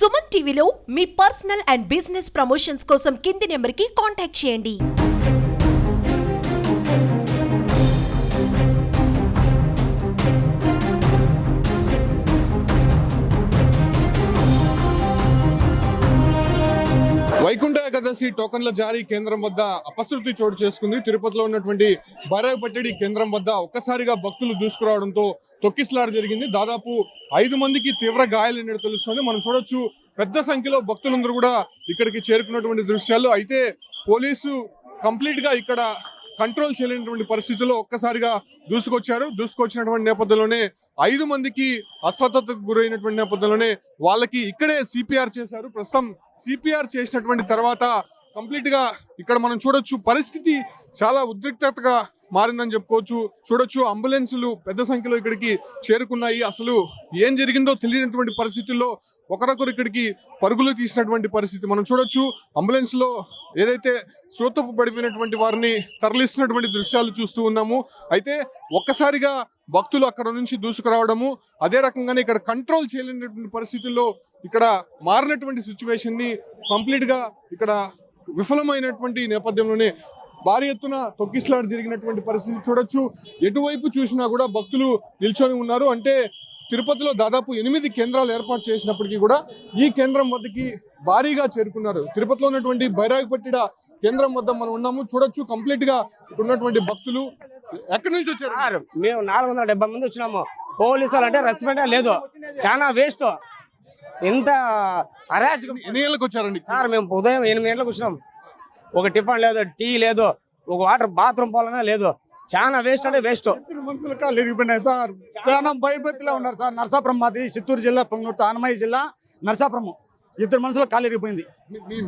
సుమన్ టీవీలో మీ personal and business promotions కోసం కింది నెంబర్కి కాంటాక్ట్ చేయండి. వైకుంఠ ఏకాదశి టోకన్ల జారీ కేంద్రం వద్ద అపశృతి చోటు చేసుకుంది. తిరుపతిలో ఉన్నటువంటి బైరాగిపట్టడి కేంద్రం వద్ద ఒక్కసారిగా భక్తులు దూసుకురావడంతో తొక్కిసలాట జరిగింది. దాదాపు 5 మందికి తీవ్ర గాయాలైనట్టు తెలుస్తుంది. మనం చూడొచ్చు పెద్ద సంఖ్యలో భక్తులందరూ కూడా ఇక్కడికి చేరుకున్నటువంటి దృశ్యాలు. అయితే పోలీసు కంప్లీట్ గా ఇక్కడ కంట్రోల్ చేయలేనటువంటి పరిస్థితుల్లో ఒక్కసారిగా దూసుకొచ్చినటువంటి నేపథ్యంలోనే 5 మందికి అస్వస్థతకు గురైనటువంటి నేపథ్యంలోనే వాళ్ళకి ఇక్కడే సిపిఆర్ చేశారు. ప్రస్తుతం సిపిఆర్ చేసినటువంటి తర్వాత కంప్లీట్ గా ఇక్కడ మనం చూడొచ్చు పరిస్థితి చాలా ఉద్రిక్తతగా మారిందని చెప్పుకోవచ్చు. చూడొచ్చు అంబులెన్సులు పెద్ద సంఖ్యలో ఇక్కడికి చేరుకున్నాయి. అసలు ఏం జరిగిందో తెలియనటువంటి పరిస్థితుల్లో ఒకరొకరు ఇక్కడికి పరుగులు తీసినటువంటి పరిస్థితి మనం చూడొచ్చు. అంబులెన్స్ లో ఏదైతే శ్రోతపు పడిపోయినటువంటి వారిని తరలిస్తున్నటువంటి దృశ్యాలు చూస్తూ ఉన్నాము. అయితే ఒక్కసారిగా భక్తులు అక్కడ నుంచి దూసుకురావడము, అదే రకంగానే ఇక్కడ కంట్రోల్ చేయలేనటువంటి పరిస్థితుల్లో ఇక్కడ మారినటువంటి సిచ్యువేషన్ ని కంప్లీట్ గా ఇక్కడ విఫలమైనటువంటి నేపథ్యంలోనే భారీ ఎత్తున తొక్కిసలాట జరిగినటువంటి పరిస్థితి చూడొచ్చు. ఎటువైపు చూసినా కూడా భక్తులు నిల్చొని ఉన్నారు. అంటే తిరుపతిలో దాదాపు 8 కేంద్రాలు ఏర్పాటు చేసినప్పటికీ కూడా ఈ కేంద్రం వద్దకి భారీగా చేరుకున్నారు. తిరుపతిలో ఉన్నటువంటి బైరాగిపట్టిడ కేంద్రం వద్ద మనం ఉన్నాము. చూడొచ్చు కంప్లీట్ గా ఇక్కడ ఉన్నటువంటి భక్తులు ఎక్కడి నుంచి వచ్చారు? మేము 470 మంది వచ్చినాము. పోలీసులు అంటే రెస్పెక్ట్ లేదు, చాలా వేస్ట్. ఎంత అరాచకం. ఎన్ని గంటలకు వచ్చారండి? సార్ మేము ఉదయం 8 గంటలకు వచ్చినాం. ఒక టిఫిన్ లేదు, టీ లేదు, ఒక వాటర్ బాత్రూమ్ పోలనే లేదు. చాలా వేస్ట్ అంటే వేస్ట్. మనుషులు కాళ్ళు ఇరిగిపోయినాయి సార్. చాలా భయభక్తిలో ఉన్నారు సార్. నరసాపురం మాది చిత్తూరు జిల్లా, పొంగూరు అన్నమయ్య జిల్లా, నరసాపురం. 2 మనుషులు కాళ్ళు ఇరిగిపోయింది.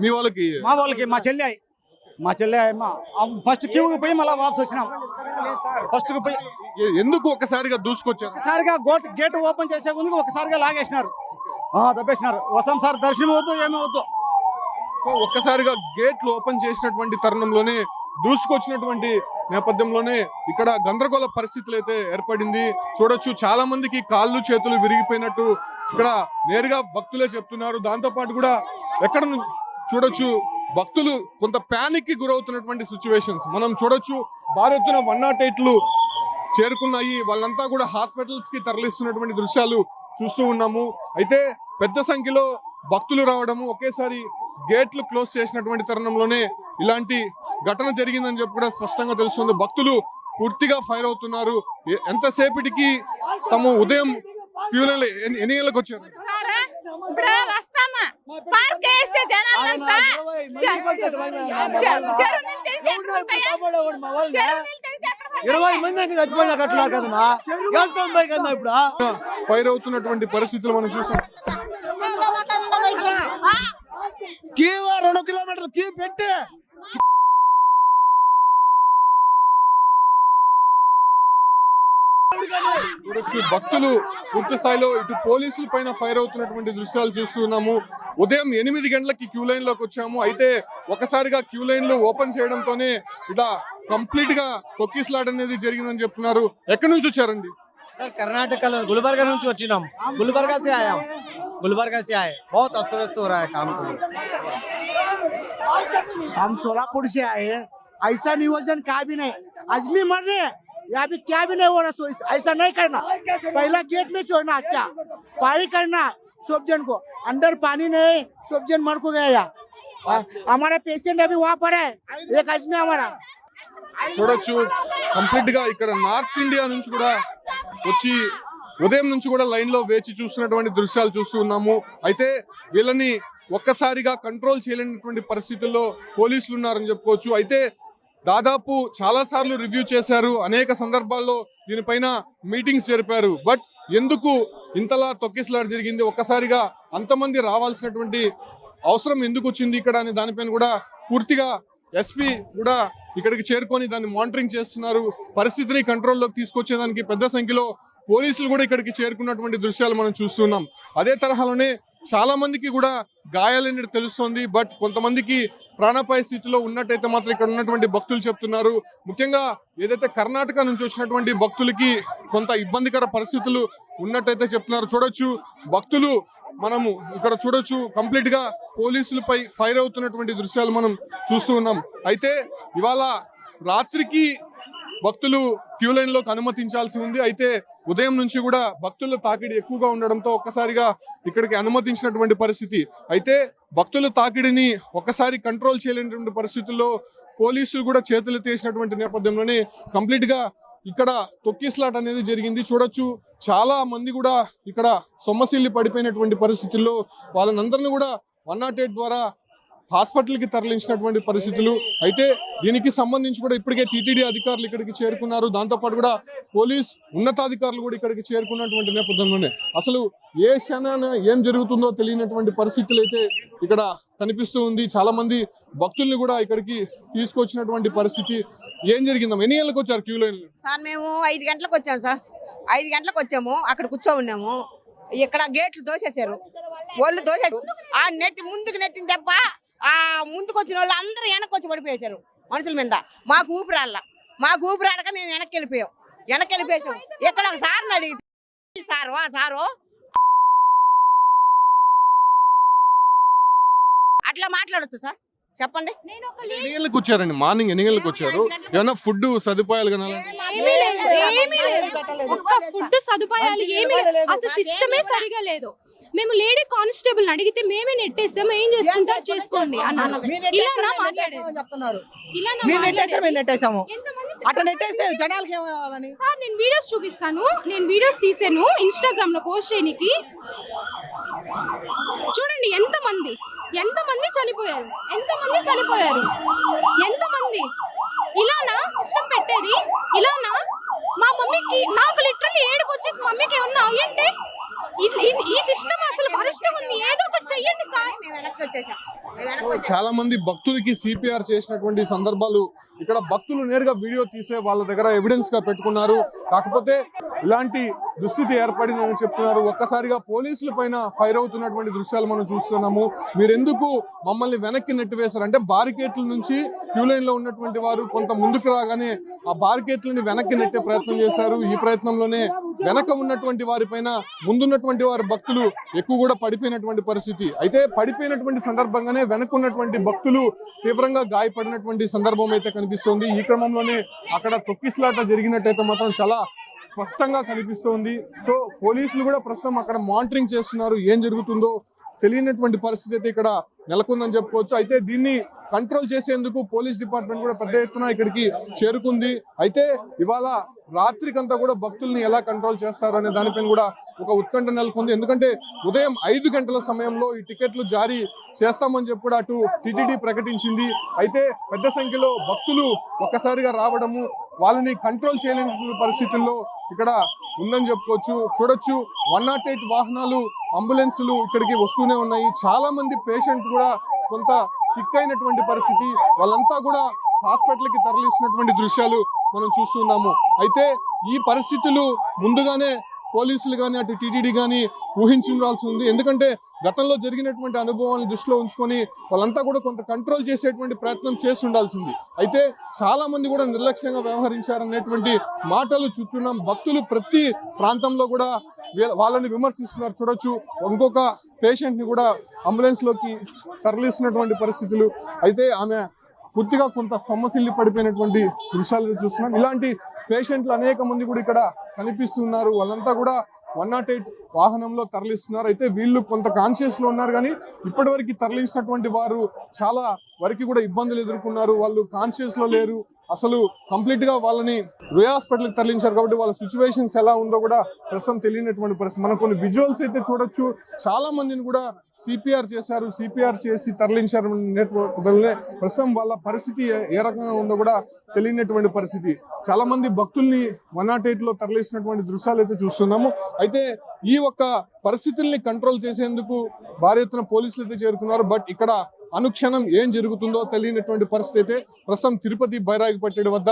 మీ వాళ్ళకి మా చెల్లి ఫస్ట్ క్యూకి పోయి మళ్ళీ వాపస్ వచ్చినాం. ఫస్ట్ పోయి ఎందుకు ఒక్కసారిగా దూసుకొచ్చారు? ఒకసారిగా గేట్ ఓపెన్ చేసే ముందు ఒకసారిగా లాగేసినారు, తప్పేసినారు. వస్తాం సార్, దర్శనం వద్దు ఏమీ వద్దు. సో ఒక్కసారిగా గేట్లు ఓపెన్ చేసినటువంటి తరుణంలోనే దూసుకొచ్చినటువంటి నేపథ్యంలోనే ఇక్కడ గందరగోళ పరిస్థితులు అయితే ఏర్పడింది. చూడొచ్చు చాలా మందికి కాళ్ళు చేతులు విరిగిపోయినట్టు ఇక్కడ నేరుగా భక్తులే చెప్తున్నారు. దాంతో పాటు కూడా ఎక్కడ చూడొచ్చు భక్తులు కొంత ప్యానిక్ కి గురవుతున్నటువంటి సిచ్యువేషన్స్ మనం చూడొచ్చు. భారీ ఎత్తున 108లు చేరుకున్నాయి. వాళ్ళంతా కూడా హాస్పిటల్స్ కి తరలిస్తున్నటువంటి దృశ్యాలు చూస్తూ ఉన్నాము. అయితే పెద్ద సంఖ్యలో భక్తులు రావడము, ఒకేసారి గేట్లు క్లోజ్ చేసినటువంటి తరుణంలోనే ఇలాంటి ఘటన జరిగిందని చెప్పి కూడా స్పష్టంగా తెలుస్తుంది. భక్తులు పూర్తిగా ఫైర్ అవుతున్నారు. ఎంతసేపటికి తమ ఉదయం క్యూలలో ఎన్ని గంటలకు వచ్చారు? ఫైర్ అవుతున్నటువంటి పరిస్థితులు మనం చూసాం. 2 కిలోమీటర్లు క్యూ పెట్టి చూడొచ్చు భక్తులు పూర్తి స్థాయిలో ఇటు పోలీసుల పైన ఫైర్ అవుతున్నటువంటి దృశ్యాలు చూస్తున్నాము. ఉదయం 8 గంటలకి క్యూ లైన్ లోకి వచ్చాము. అయితే ఒకసారిగా క్యూ లైన్లు ఓపెన్ చేయడంతోనే ఇలా కంప్లీట్ గా తొక్కిసలాట అనేది జరిగిందని చెప్తున్నారు. ఎక్కడి నుంచి వచ్చారండి? सर कर्नाटक गुलबर्गा నుంచి వచ్చినాం. गुलबर्गा से आया हूं, गुलबर्गा से आए. बहुत अस्त व्यस्त हो रहा है काम को. हम सोलापुर से आए हैं. ऐसा नियोजन का भी नहीं. आदमी मर रहे हैं, यहाँ भी क्या भी नहीं हो रहा. ऐसा नहीं करना. पहला गेट में छोड़ना, अच्छा पानी करना. सब जन को अंदर पानी नहीं, सब जन मर को गया. हमारा पेशेंट अभी वहाँ पर है, एक आदमी हमारा. చూడొచ్చు కంప్లీట్ గా ఇక్కడ నార్త్ ఇండియా నుంచి కూడా వచ్చి ఉదయం నుంచి కూడా లైన్ లో వేచి చూస్తున్నటువంటి దృశ్యాలు చూస్తూ ఉన్నాము. అయితే వీళ్ళని ఒక్కసారిగా కంట్రోల్ చేయలేనటువంటి పరిస్థితుల్లో పోలీసులు ఉన్నారని చెప్పుకోవచ్చు. అయితే దాదాపు చాలా సార్లు రివ్యూ చేశారు, అనేక సందర్భాల్లో దీనిపైన మీటింగ్స్ జరిపారు. బట్ ఎందుకు ఇంతలా తొక్కిసలాట జరిగింది, ఒక్కసారిగా అంతమంది రావాల్సినటువంటి అవసరం ఎందుకు వచ్చింది ఇక్కడ అనే దానిపైన కూడా పూర్తిగా ఎస్పీ కూడా ఇక్కడికి చేరుకొని దాన్ని మానిటరింగ్ చేస్తున్నారు. పరిస్థితిని కంట్రోల్లోకి తీసుకొచ్చేదానికి పెద్ద సంఖ్యలో పోలీసులు కూడా ఇక్కడికి చేరుకున్నటువంటి దృశ్యాలు మనం చూస్తున్నాం. అదే తరహాలోనే చాలా మందికి కూడా గాయాలనేది తెలుస్తోంది. బట్ కొంతమందికి ప్రాణాపాయ స్థితిలో ఉన్నట్టయితే మాత్రం ఇక్కడ ఉన్నటువంటి భక్తులు చెప్తున్నారు. ముఖ్యంగా ఏదైతే కర్ణాటక నుంచి వచ్చినటువంటి భక్తులకి కొంత ఇబ్బందికర పరిస్థితులు ఉన్నట్టయితే చెప్తున్నారు. చూడొచ్చు భక్తులు మనము ఇక్కడ చూడొచ్చు కంప్లీట్ గా పోలీసులపై ఫైర్ అవుతున్నటువంటి దృశ్యాలు మనం చూస్తూ ఉన్నాం. అయితే ఇవాళ రాత్రికి భక్తులు క్యూ లైన్ లోకి అనుమతించాల్సి ఉంది. అయితే ఉదయం నుంచి కూడా భక్తుల తాకిడి ఎక్కువగా ఉండడంతో ఒక్కసారిగా ఇక్కడికి అనుమతించినటువంటి పరిస్థితి. అయితే భక్తుల తాకిడిని ఒక్కసారి కంట్రోల్ చేయలేనటువంటి పరిస్థితుల్లో పోలీసులు కూడా చేతులు తీసినటువంటి నేపథ్యంలోనే కంప్లీట్ గా ఇక్కడ తొక్కిస్లాట్ అనేది జరిగింది. చూడొచ్చు చాలా మంది కూడా ఇక్కడ సొమ్మసిల్లి పడిపోయినటువంటి పరిస్థితుల్లో వాళ్ళనందరినీ కూడా 108 ద్వారా హాస్పిటల్కి తరలించినటువంటి పరిస్థితులు. అయితే దీనికి సంబంధించి కూడా ఇప్పటికే టీటీడీ అధికారులు ఇక్కడికి చేరుకున్నారు. దాంతోపాటు కూడా పోలీస్ ఉన్నతాధికారులు కూడా ఇక్కడికి చేరుకున్నటువంటి నేపథ్యంలోనే అసలు ఏ క్షణాన ఏం జరుగుతుందో తెలియనటువంటి పరిస్థితులు అయితే ఇక్కడ కనిపిస్తూ ఉంది. చాలా మంది భక్తుల్ని కూడా ఇక్కడికి తీసుకొచ్చినటువంటి పరిస్థితి. ఏం జరిగిందమ్మా? ఎన్ని గంటలకు వచ్చారు క్యూ లైన్? సార్ మేము 5 గంటలకు వచ్చాము సార్. 5 గంటలకు వచ్చాము. అక్కడ కూర్చో ఉన్నాము. ఇక్కడ గేట్లు దోసేశారు, వాళ్ళు దోసేసారు. ఆ ముందుకు నెట్టిన దెబ్బ ఆ ముందుకు వచ్చిన వాళ్ళు అందరూ వెనక్కి వచ్చి పడిపోయేశారు మనుషుల మీద. మాకు ఊపిరాడక మేము వెనక్కి వెళ్ళిపోయాం. ఇక్కడ ఒక సార్ని అడిగితే సారు అట్లా మాట్లాడొచ్చు సార్, చెప్పండి. ఎన్ని గంటలకు వచ్చారండి? మార్నింగ్ ఎన్ని గంటలకు వచ్చారు? ఏమైనా ఫుడ్ సదుపాయాలు కానీ ఒక్క ఫుడ్ సదుపాయాలు ఏమీ లేదు. అసలు సిస్టమే సరిగా లేదు. మేము లేడీ కానిస్టేబుల్ అడిగితే మేమే నెట్టేస్తాం, ఏం చేసుకుంటారు చేసుకోండి అన్నారు. ఇలా మాట్లాడారు. సార్ నేను వీడియోస్ చూపిస్తాను, నేను వీడియోస్ తీసాను ఇన్స్టాగ్రామ్ లో పోస్ట్ చేయడానికి. చూడండి ఎంతమంది చనిపోయారు. ఇలానా సిస్టమ్ పెట్టేది? ఇలానా? మా మమ్మీకి నాకు లిటరల్లీ ఏడుపు వచ్చేసి మమ్మీకి ఏమన్నా అయ్యంటే ఈ సిస్టమ్ అసలు వరస్ట్గా ఉంది. ఏదో ఒకటి చెయ్యండి సార్. చాలా మంది భక్తులకి సిపిఆర్ చేసినటువంటి సందర్భాలు ఇక్కడ భక్తులు నేరుగా వీడియో తీసే వాళ్ళ దగ్గర ఎవిడెన్స్ గా పెట్టుకున్నారు. కాకపోతే ఇలాంటి దుస్థితి ఏర్పడిందని చెప్తున్నారు. ఒక్కసారిగా పోలీసుల పైన ఫైర్ అవుతున్నటువంటి దృశ్యాలు మనం చూస్తున్నాము. మీరెందుకు మమ్మల్ని వెనక్కి నెట్టివేశారు అంటే బారికేట్ల నుంచి క్యూ లైన్ లో ఉన్నటువంటి వారు కొంత ముందుకు రాగానే ఆ బారికేట్లని వెనక్కి నెట్టే ప్రయత్నం చేశారు. ఈ ప్రయత్నంలోనే వెనక ఉన్నటువంటి వారి పైన ముందున్నటువంటి వారి భక్తులు ఎక్కువ కూడా పడిపోయినటువంటి పరిస్థితి. అయితే పడిపోయినటువంటి సందర్భంగానే వెనక ఉన్నటువంటి భక్తులు తీవ్రంగా గాయపడినటువంటి సందర్భం అయితే కనిపిస్తోంది. ఈ క్రమంలోనే అక్కడ తొక్కిసలాట జరిగినట్టయితే మాత్రం చాలా స్పష్టంగా కనిపిస్తోంది. సో పోలీసులు కూడా ప్రస్తుతం అక్కడ మానిటరింగ్ చేస్తున్నారు. ఏం జరుగుతుందో తెలియనటువంటి పరిస్థితి అయితే ఇక్కడ నెలకొందని చెప్పుకోవచ్చు. అయితే దీన్ని కంట్రోల్ చేసేందుకు పోలీస్ డిపార్ట్మెంట్ కూడా పెద్ద ఎత్తున ఇక్కడికి చేరుకుంది. అయితే ఇవాళ రాత్రికంతా కూడా భక్తుల్ని ఎలా కంట్రోల్ చేస్తారు అనే దానిపైన కూడా ఒక ఉత్కంఠ నెలకొంది. ఎందుకంటే ఉదయం 5 గంటల సమయంలో ఈ టికెట్లు జారీ చేస్తామని చెప్పి కూడా అటు టీటీడీ ప్రకటించింది. అయితే పెద్ద సంఖ్యలో భక్తులు ఒక్కసారిగా రావడము వాళ్ళని కంట్రోల్ చేయలేని పరిస్థితుల్లో ఇక్కడ ఉందని చెప్పుకోవచ్చు. చూడొచ్చు 108 వాహనాలు అంబులెన్సులు ఇక్కడికి వస్తూనే ఉన్నాయి. చాలా మంది పేషెంట్ కూడా కొంత సిక్ అయినటువంటి పరిస్థితి. వాళ్ళంతా కూడా హాస్పిటల్కి తరలిస్తున్నటువంటి దృశ్యాలు మనం చూస్తున్నాము. అయితే ఈ పరిస్థితులు ముందుగానే పోలీసులు కానీ అటు టీటీడీ కానీ ఊహించాల్సి ఉంది. ఎందుకంటే గతంలో జరిగినటువంటి అనుభవాలను దృష్టిలో ఉంచుకొని వాళ్ళంతా కూడా కొంత కంట్రోల్ చేసేటువంటి ప్రయత్నం చేసి ఉండాల్సింది. అయితే చాలా మంది కూడా నిర్లక్ష్యంగా వ్యవహరించారనేటువంటి మాటలు చూస్తున్నాం. భక్తులు ప్రతి ప్రాంతంలో కూడా వాళ్ళని విమర్శిస్తున్నారు. చూడొచ్చు ఇంకొక పేషెంట్ ని కూడా అంబులెన్స్ లోకి తరలిస్తున్నటువంటి పరిస్థితులు. అయితే ఆమె పూర్తిగా కొంత సొమ్మసిల్లి పడిపోయినటువంటి దృశ్యాలు చూస్తున్నాం. ఇలాంటి పేషెంట్లు అనేక మంది కూడా ఇక్కడ కనిపిస్తున్నారు. వాళ్ళంతా కూడా 108 వాహనంలో తరలిస్తున్నారు. అయితే వీళ్ళు కొంత కాన్షియస్ లో ఉన్నారు, కానీ ఇప్పటివరకు తరలించినటువంటి వారు చాలా వరకు కూడా ఇబ్బందులు ఎదుర్కొన్నారు. వాళ్ళు కాన్షియస్ లో లేరు. అసలు కంప్లీట్ గా వాళ్ళని రుయా హాస్పిటల్కి తరలించారు కాబట్టి వాళ్ళ సిచ్యువేషన్స్ ఎలా ఉందో కూడా ప్రస్తుతం తెలియనటువంటి పరిస్థితి. మనం కొన్ని విజువల్స్ అయితే చూడొచ్చు. చాలా మందిని కూడా సిపిఆర్ చేశారు, సిపిఆర్ చేసి తరలించారు. ప్రస్తుతం వాళ్ళ పరిస్థితి ఏ రకంగా ఉందో కూడా తెలియనటువంటి పరిస్థితి. చాలా మంది భక్తుల్ని 108 లో తరలిస్తున్నటువంటి దృశ్యాలు అయితే చూస్తున్నాము. అయితే ఈ ఒక్క పరిస్థితుల్ని కంట్రోల్ చేసేందుకు భారీ ఎత్తున పోలీసులు అయితే చేరుకున్నారు. బట్ ఇక్కడ అనుక్షణం ఏం జరుగుతుందో తెలియనటువంటి పరిస్థితి అయితే ప్రస్తుతం తిరుపతి బైరాగిపట్టెడు వద్ద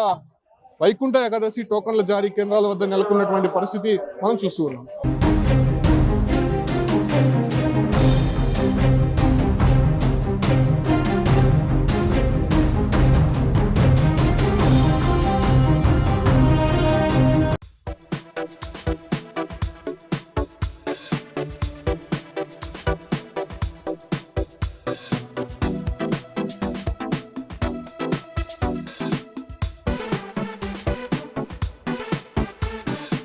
వైకుంఠ ఏకాదశి టోకన్ల జారీ కేంద్రాల వద్ద నెలకొన్నటువంటి పరిస్థితి మనం చూస్తూ ఉన్నాం.